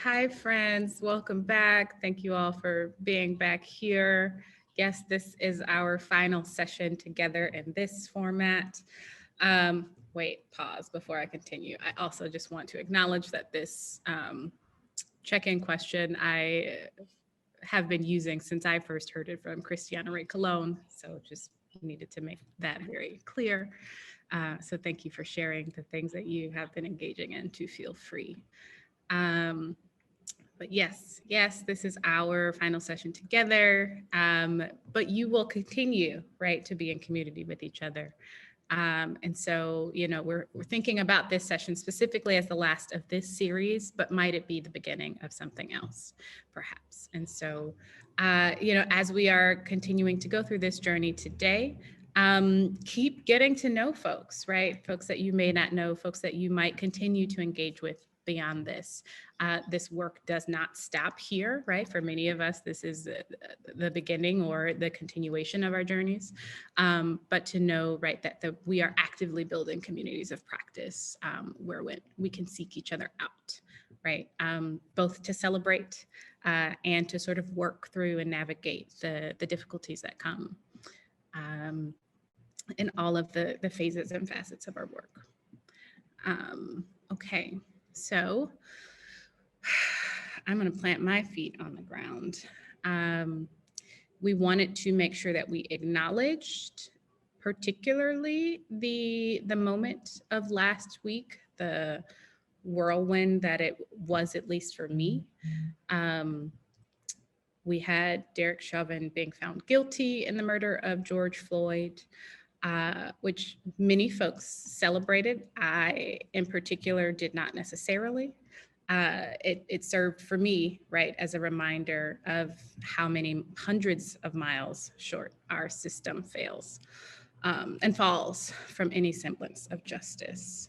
Hi, friends. Welcome back. Thank you all for being back here. Yes, this is our final session together in this format. Wait, pause before I continue. I also just want to acknowledge that this check-in question I have been using since I first heard it from Christiana Ray Colon. So just needed to make that very clear. So thank you for sharing the things that you have been engaging in to feel free. But yes, this is our final session together, but you will continue, right, to be in community with each other. And so, you know, we're thinking about this session specifically as the last of this series, but might it be the beginning of something else, perhaps? And so, you know, as we are continuing to go through this journey today, keep getting to know folks, right? Folks that you may not know, folks that you might continue to engage with beyond this. This work does not stop here, right? For many of us, this is the beginning or the continuation of our journeys. But to know, right, that we are actively building communities of practice where we can seek each other out, right? Both to celebrate and to sort of work through and navigate the difficulties that come in all of the phases and facets of our work. Okay, so I'm going to plant my feet on the ground. We wanted to make sure that we acknowledged particularly the moment of last week, the whirlwind that it was, at least for me. We had Derek Chauvin being found guilty in the murder of George Floyd, which many folks celebrated. I, in particular, did not necessarily. It served for me, right, as a reminder of how many hundreds of miles short our system fails and falls from any semblance of justice.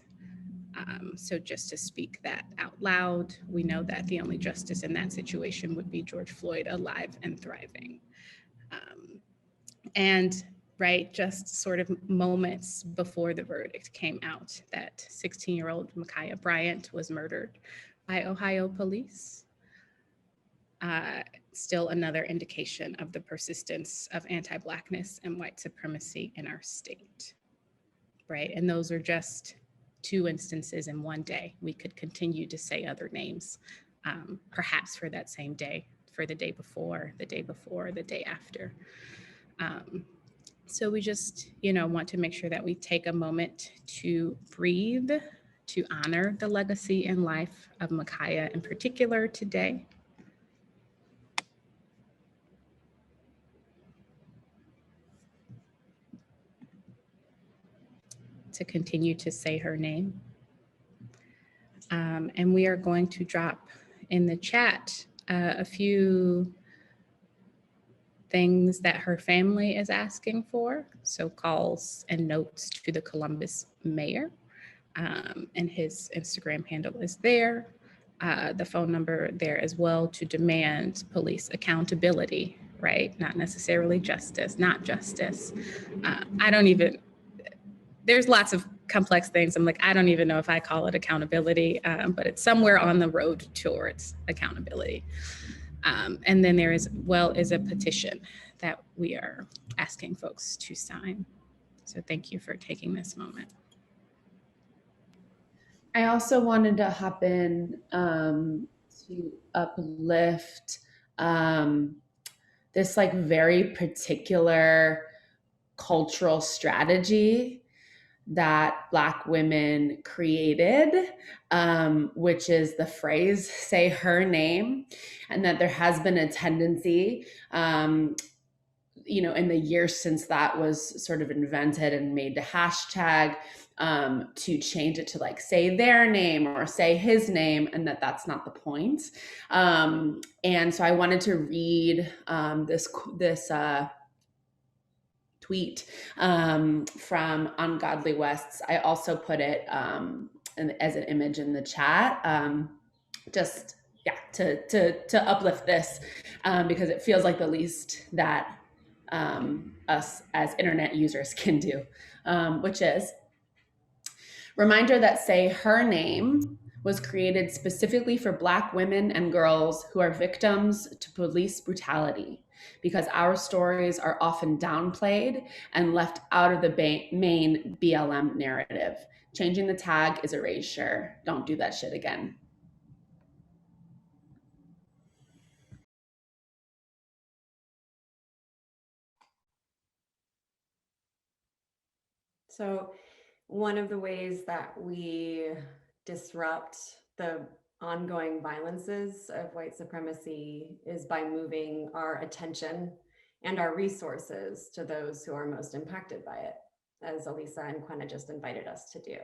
So just to speak that out loud, we know that the only justice in that situation would be George Floyd alive and thriving. And right, just sort of moments before the verdict came out, that 16-year-old Ma'Khia Bryant was murdered by Ohio police. Still another indication of the persistence of anti-Blackness and white supremacy in our state, right? And those are just two instances in one day. We could continue to say other names, perhaps for that same day, for the day before, the day before, the day after. So we just, you know, want to make sure that we take a moment to breathe, to honor the legacy and life of Ma'Khia in particular today. To continue to say her name. And we are going to drop in the chat a few things that her family is asking for. So calls and notes to the Columbus mayor. And his Instagram handle is there. The phone number there as well to demand police accountability, right? Not necessarily justice, not justice. There's lots of complex things. I'm like, I don't even know if I call it accountability, but it's somewhere on the road towards accountability. And then there is a petition that we are asking folks to sign. So thank you for taking this moment. I also wanted to hop in to uplift this like very particular cultural strategy that Black women created, which is the phrase, say her name, and that there has been a tendency, you know, in the years since that was sort of invented and made the hashtag, to change it to like say their name or say his name, and that's not the point. And so I wanted to read this tweet from Ungodly Wests. I also put it as an image in the chat, to uplift this because it feels like the least that us as internet users can do, which is reminder that say her name was created specifically for Black women and girls who are victims to police brutality, because our stories are often downplayed and left out of the main BLM narrative. Changing the tag is erasure. Don't do that shit again. So one of the ways that we disrupt the ongoing violences of white supremacy is by moving our attention and our resources to those who are most impacted by it, as Elisa and Quenna just invited us to do.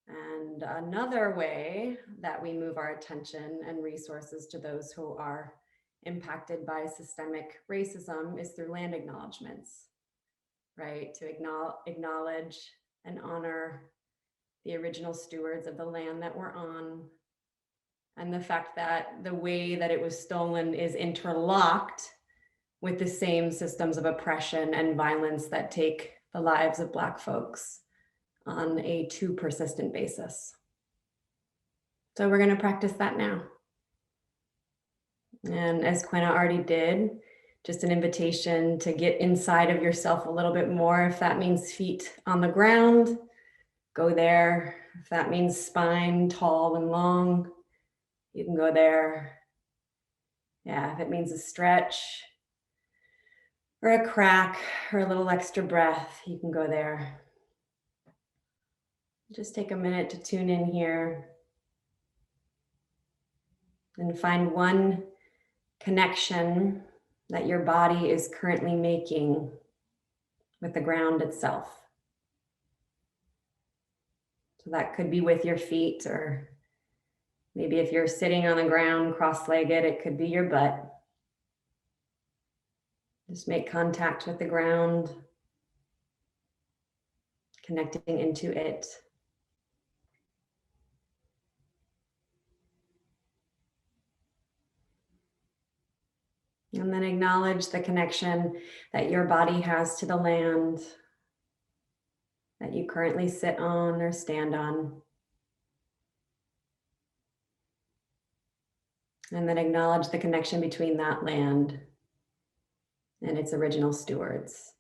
And another way that we move our attention and resources to those who are impacted by systemic racism is through land acknowledgements, right? To acknowledge and honor the original stewards of the land that we're on, and the fact that the way that it was stolen is interlocked with the same systems of oppression and violence that take the lives of Black folks on a too persistent basis. So we're going to practice that now. And as Quenna already did, just an invitation to get inside of yourself a little bit more. If that means feet on the ground, go there. If that means spine tall and long, you can go there. Yeah, if it means a stretch or a crack or a little extra breath, you can go there. Just take a minute to tune in here and find one connection that your body is currently making with the ground itself. So that could be with your feet, or maybe if you're sitting on the ground cross-legged, it could be your butt. Just make contact with the ground, connecting into it. And then acknowledge the connection that your body has to the land that you currently sit on or stand on. And then acknowledge the connection between that land and its original stewards.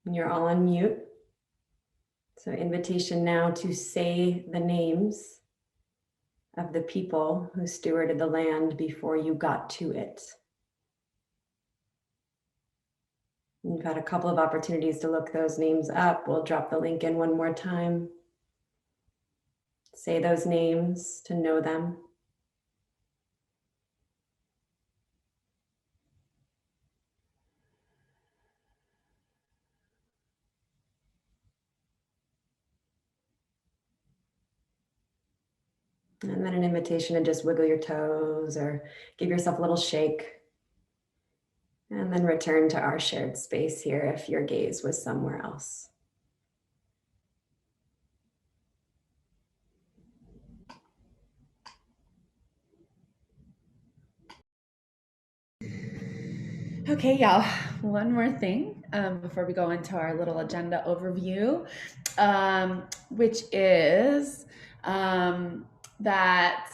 And you're all on mute. So invitation now to say the names of the people who stewarded the land before you got to it. You've had a couple of opportunities to look those names up. We'll drop the link in one more time. Say those names to know them. And then an invitation to just wiggle your toes or give yourself a little shake. And then return to our shared space here if your gaze was somewhere else. Okay, y'all, one more thing before we go into our little agenda overview, which is that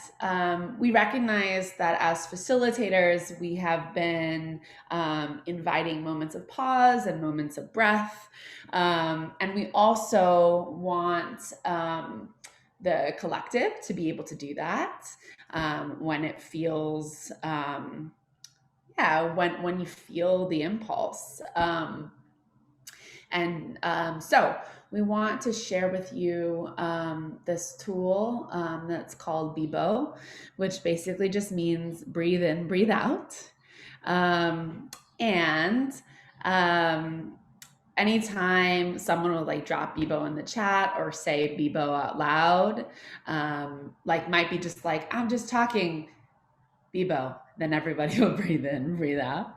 we recognize that as facilitators, we have been inviting moments of pause and moments of breath. And we also want the collective to be able to do that when it feels when you feel the impulse. So we want to share with you this tool that's called Bebo, which basically just means breathe in, breathe out. Anytime someone will like drop Bebo in the chat or say Bebo out loud, might be just like, I'm just talking Bebo, then everybody will breathe in, breathe out.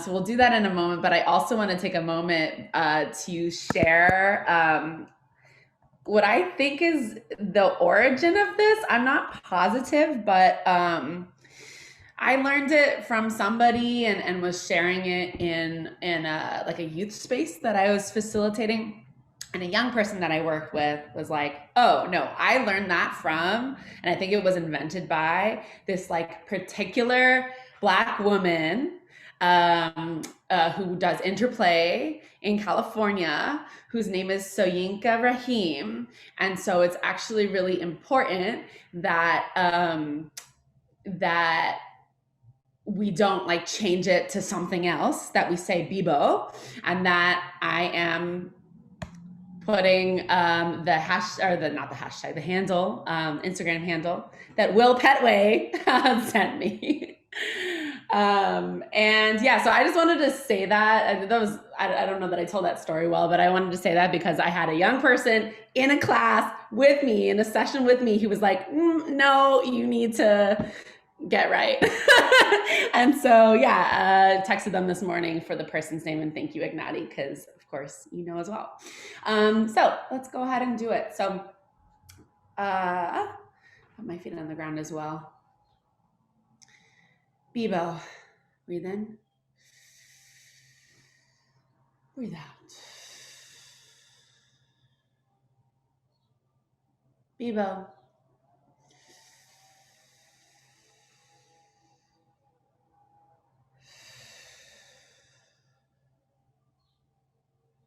So we'll do that in a moment, but I also want to take a moment to share what I think is the origin of this. I'm not positive, but I learned it from somebody and was sharing it in a youth space that I was facilitating And a young person that I worked with was like, oh no, I learned that from, and I think it was invented by this like particular Black woman who does interplay in California, whose name is Soyinka Rahim. And so it's actually really important that that we don't like change it to something else, that we say Bebo, and that I am putting the hash, or the, not the hashtag, the handle, Instagram handle that Will Petway sent me. And yeah, so I just wanted to say that. That was, I don't know that I told that story well, but I wanted to say that because I had a young person in a class with me, in a session with me, who was like, no, you need to get right. And so, yeah, texted them this morning for the person's name, and thank you, Ignati, because of course you know as well. So let's go ahead and do it. So put my feet on the ground as well. Bebo, breathe in, breathe out. Bebo.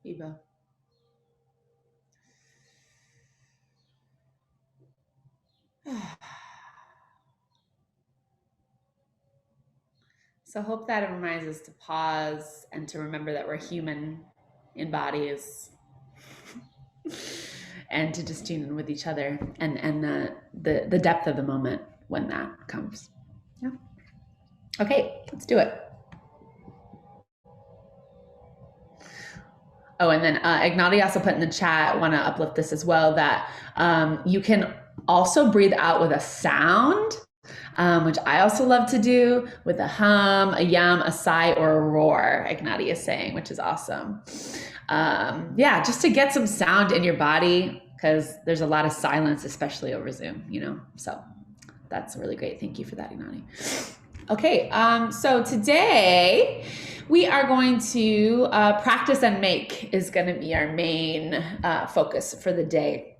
Bebo. So hope that it reminds us to pause and to remember that we're human in bodies, and to just tune in with each other and the depth of the moment when that comes. Yeah. Okay, let's do it. Oh, and then Ignati also put in the chat, want to uplift this as well, that you can also breathe out with a sound, which I also love to do, with a hum, a yum, a sigh, or a roar, Ignati is saying, which is awesome. Yeah, just to get some sound in your body, because there's a lot of silence, especially over Zoom, you know, so that's really great. Thank you for that, Ignati. Okay, so today we are going to practice and make is going to be our main focus for the day.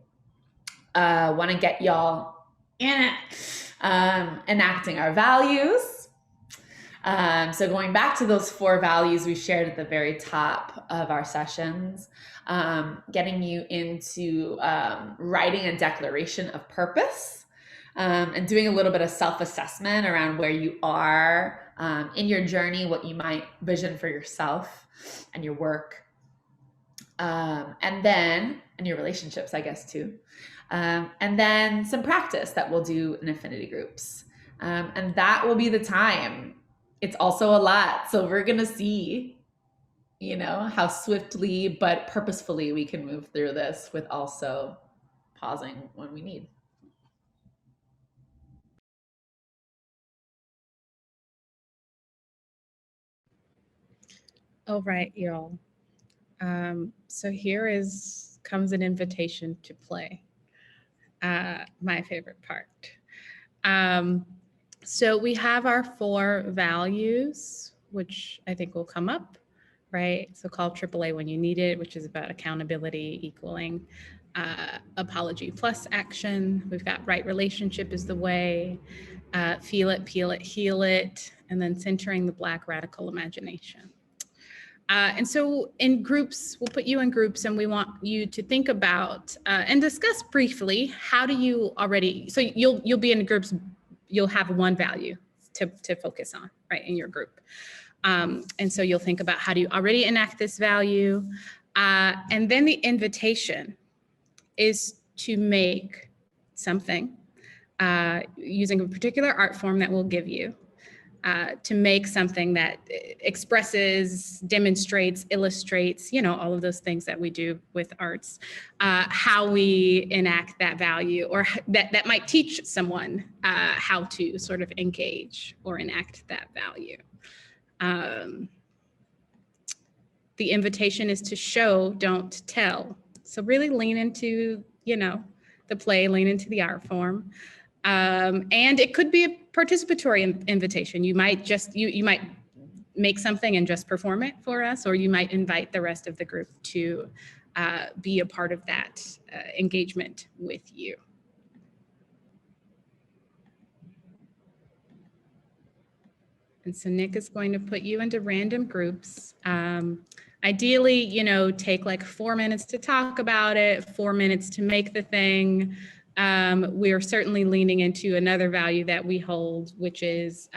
Want to get y'all in it, enacting our values. So going back to those 4 values we shared at the very top of our sessions, getting you into writing a declaration of purpose, and doing a little bit of self-assessment around where you are in your journey, what you might vision for yourself and your work, and then, and your relationships, I guess, too. And then some practice that we'll do in affinity groups. And that will be the time. It's also a lot. So we're going to see, you know, how swiftly but purposefully we can move through this with also pausing when we need. All right, y'all. So here comes an invitation to play. My favorite part. So we have our 4 values, which I think will come up, right? So call AAA when you need it, which is about accountability equaling apology plus action. We've got right relationship is the way, feel it, peel it, heal it, and then centering the Black radical imagination. And so in groups, we'll put you in groups, and we want you to think about and discuss briefly, how do you already, so you'll be in groups, you'll have one value to focus on, right, in your group. And so you'll think about, how do you already enact this value? And then the invitation is to make something using a particular art form that we'll give you, to make something that expresses, demonstrates, illustrates, you know, all of those things that we do with arts, how we enact that value, or that might teach someone how to sort of engage or enact that value. The invitation is to show, don't tell. So really lean into, you know, the play, lean into the art form. And it could be a participatory invitation. You might just, you might make something and just perform it for us, or you might invite the rest of the group to be a part of that engagement with you. And so Nick is going to put you into random groups. Ideally, you know, take like 4 minutes to talk about it, 4 minutes to make the thing. We are certainly leaning into another value that we hold, which is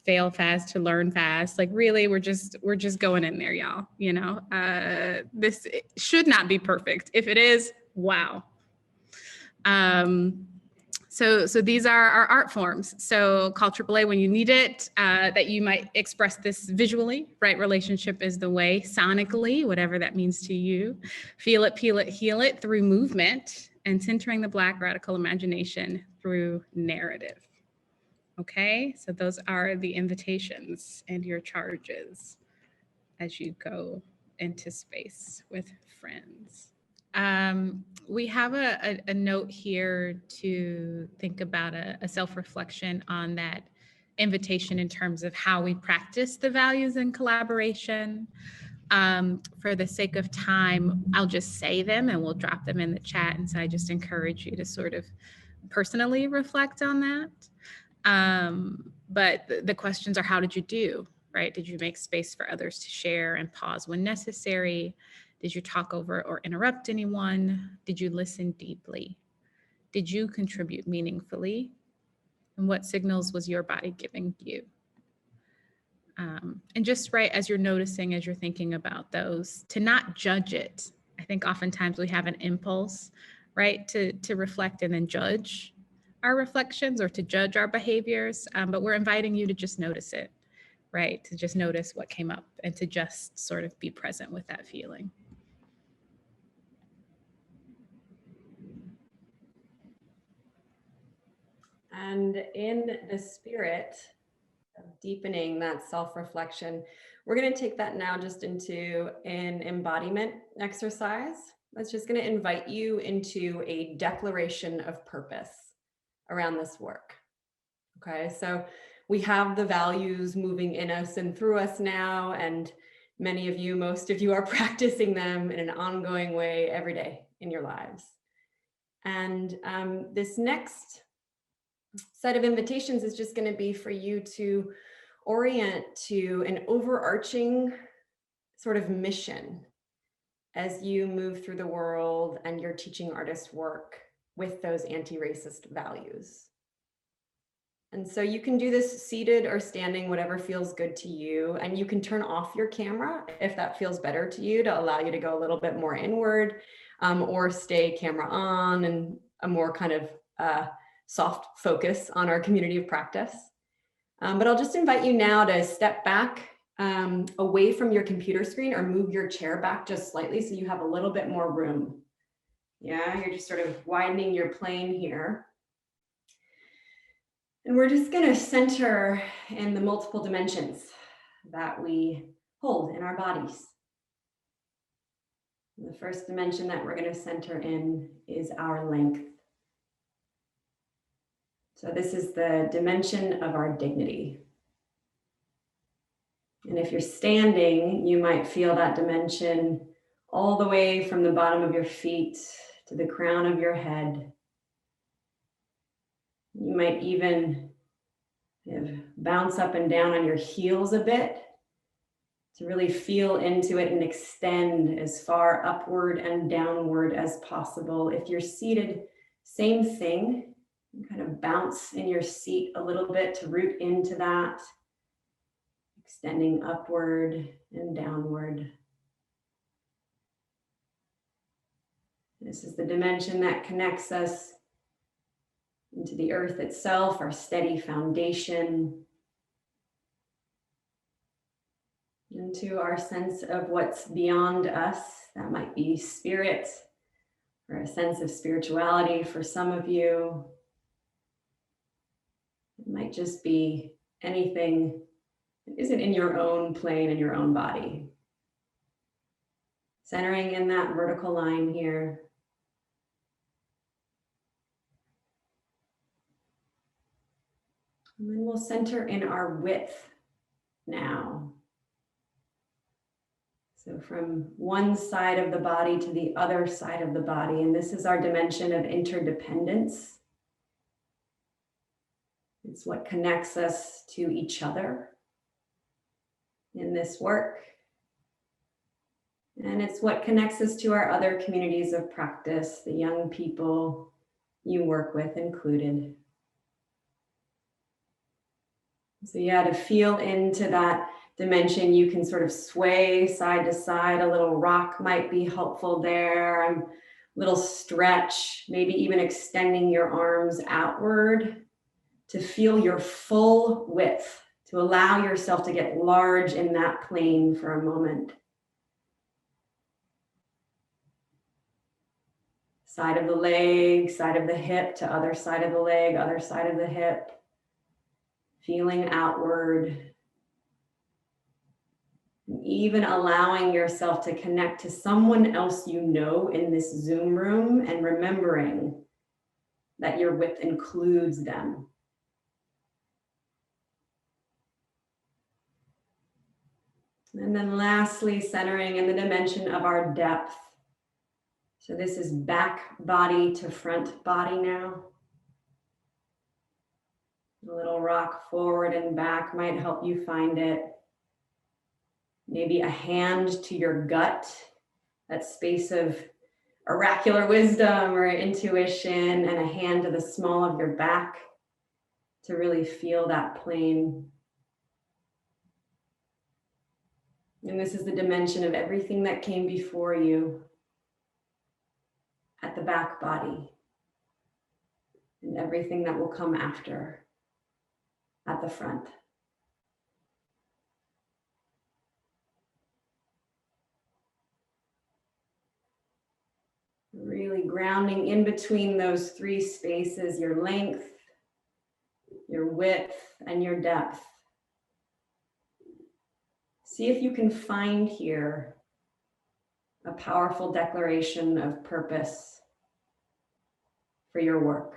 fail fast to learn fast. Like really, we're just going in there, y'all. You know, this should not be perfect. If it is, wow. So these are our art forms. So call AAA when you need it, that you might express this visually, right? Relationship is the way, sonically, whatever that means to you. Feel it, peel it, heal it through movement, and centering the Black radical imagination through narrative. Okay, so those are the invitations and your charges as you go into space with friends. We have a note here to think about a self-reflection on that invitation in terms of how we practice the values in collaboration. For the sake of time, I'll just say them and we'll drop them in the chat. And so I just encourage you to sort of personally reflect on that. But the questions are, how did you do, right? Did you make space for others to share and pause when necessary? Did you talk over or interrupt anyone? Did you listen deeply? Did you contribute meaningfully? And what signals was your body giving you? And just right as you're noticing, as you're thinking about those, to not judge it. I think oftentimes we have an impulse, right, to reflect and then judge our reflections or to judge our behaviors, but we're inviting you to just notice it, right? To just notice what came up and to just sort of be present with that feeling. And in the spirit of deepening that self-reflection, we're going to take that now just into an embodiment exercise. That's just going to invite you into a declaration of purpose around this work. Okay, so we have the values moving in us and through us now, and many of you, most of you are practicing them in an ongoing way every day in your lives. And this next set of invitations is just going to be for you to orient to an overarching sort of mission as you move through the world and your teaching artist work with those anti-racist values. And so you can do this seated or standing, whatever feels good to you. And you can turn off your camera if that feels better to you, to allow you to go a little bit more inward, or stay camera on and a more kind of soft focus on our community of practice. But I'll just invite you now to step back away from your computer screen or move your chair back just slightly so you have a little bit more room. Yeah, you're just sort of widening your plane here. And we're just going to center in the multiple dimensions that we hold in our bodies. The first dimension that we're going to center in is our length. So this is the dimension of our dignity. And if you're standing, you might feel that dimension all the way from the bottom of your feet to the crown of your head. You might even bounce up and down on your heels a bit to really feel into it and extend as far upward and downward as possible. If you're seated, same thing. You kind of bounce in your seat a little bit to root into that, extending upward and downward. This is the dimension that connects us into the earth itself, our steady foundation, into our sense of what's beyond us. That might be spirit or a sense of spirituality for some of you. It might just be anything that isn't in your own plane, in your own body. Centering in that vertical line here. And then we'll center in our width now. So from one side of the body to the other side of the body. And this is our dimension of interdependence. It's what connects us to each other in this work. And it's what connects us to our other communities of practice, the young people you work with included. So yeah, to feel into that dimension, you can sort of sway side to side. A little rock might be helpful there. A little stretch, maybe even extending your arms outward to feel your full width, to allow yourself to get large in that plane for a moment. Side of the leg, side of the hip to other side of the leg, other side of the hip. Feeling outward. And even allowing yourself to connect to someone else you know in this Zoom room and remembering that your width includes them. And then lastly, centering in the dimension of our depth. So this is back body to front body now. A little rock forward and back might help you find it. Maybe a hand to your gut, that space of oracular wisdom or intuition, and a hand to the small of your back to really feel that plane. And this is the dimension of everything that came before you at the back body and everything that will come after at the front. Really grounding in between those three spaces, your length, your width, and your depth. See if you can find here a powerful declaration of purpose for your work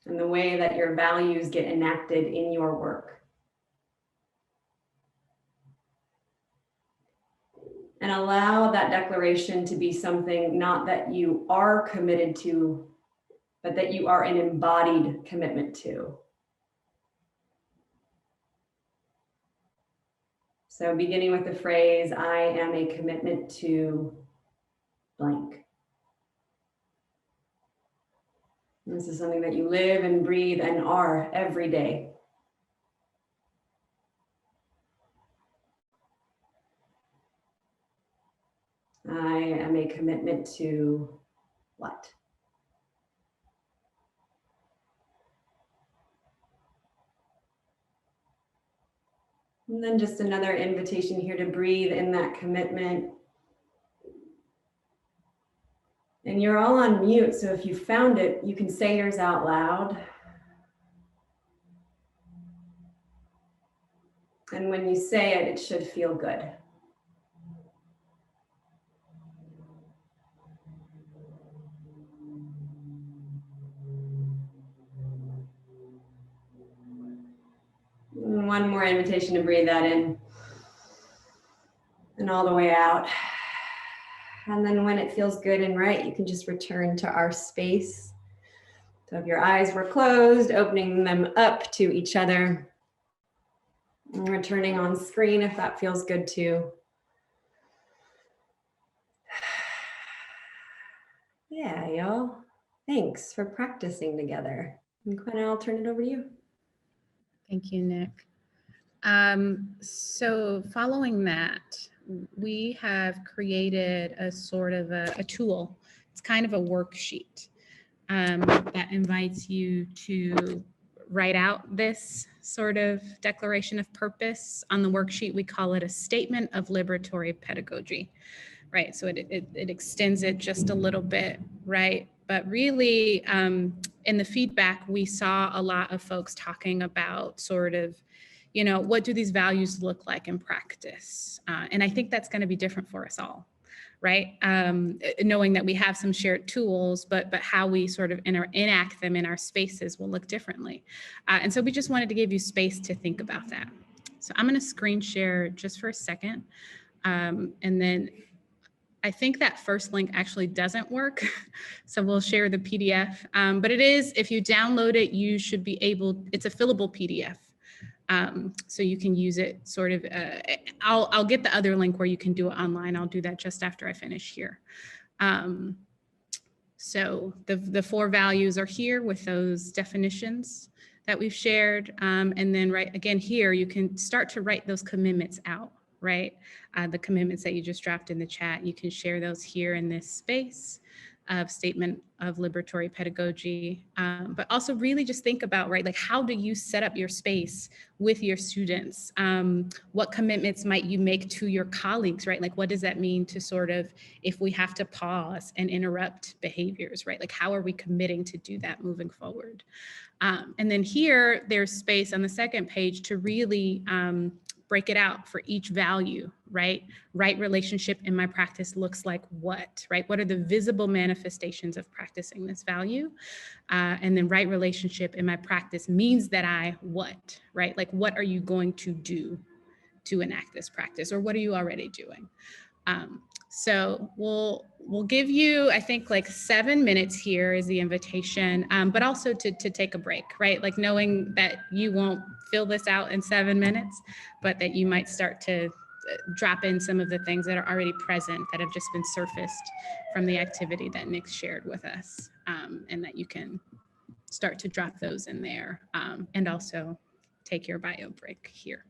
and the way that your values get enacted in your work. And allow that declaration to be something not that you are committed to, but that you are an embodied commitment to. So beginning with the phrase, I am a commitment to blank. This is something that you live and breathe and are every day. I am a commitment to what? And then just another invitation here to breathe in that commitment. And you're all on mute, so if you found it, you can say yours out loud. And when you say it, it should feel good. And one more invitation to breathe that in and all the way out. And then when it feels good and right, you can just return to our space. So if your eyes were closed, opening them up to each other. And returning on screen if that feels good too. Yeah, y'all. Thanks for practicing together. And Quinn, I'll turn it over to you. Thank you, Nick. So following that, we have created a sort of a tool. It's kind of a worksheet that invites you to write out this sort of declaration of purpose. On the worksheet, we call it a statement of liberatory pedagogy, right? So it extends it just a little bit, right? But really, in the feedback, we saw a lot of folks talking about sort of, you know, what do these values look like in practice? And I think that's going to be different for us all, right? Knowing that we have some shared tools, but how we sort of enact them in our spaces will look differently. And so we just wanted to give you space to think about that. So I'm going to screen share just for a second. And then I think that first link actually doesn't work. So we'll share the PDF. But it is, if you download it, you should be able, it's a fillable PDF. So you can use it sort of, I'll get the other link where you can do it online. I'll do that just after I finish here. So the 4 values are here with those definitions that we've shared. And then right again here, you can start to write those commitments out, right? The commitments that you just dropped in the chat, you can share those here in this space of statement of liberatory pedagogy, but also really just think about, right, like how do you set up your space with your students? What commitments might you make to your colleagues, right? Like what does that mean to sort of, if we have to pause and interrupt behaviors, right? Like how are we committing to do that moving forward? And then here, there's space on the second page to really break it out for each value, right? Right relationship in my practice looks like what, right? What are the visible manifestations of practicing this value? And then right relationship in my practice means that I what, right? Like what are you going to do to enact this practice, or what are you already doing? So we'll give you, I think, like 7 minutes here is the invitation, but also to take a break, right? Like knowing that you won't fill this out in 7 minutes, but that you might start to drop in some of the things that are already present that have just been surfaced from the activity that Nick shared with us, and that you can start to drop those in there, and also take your bio break here.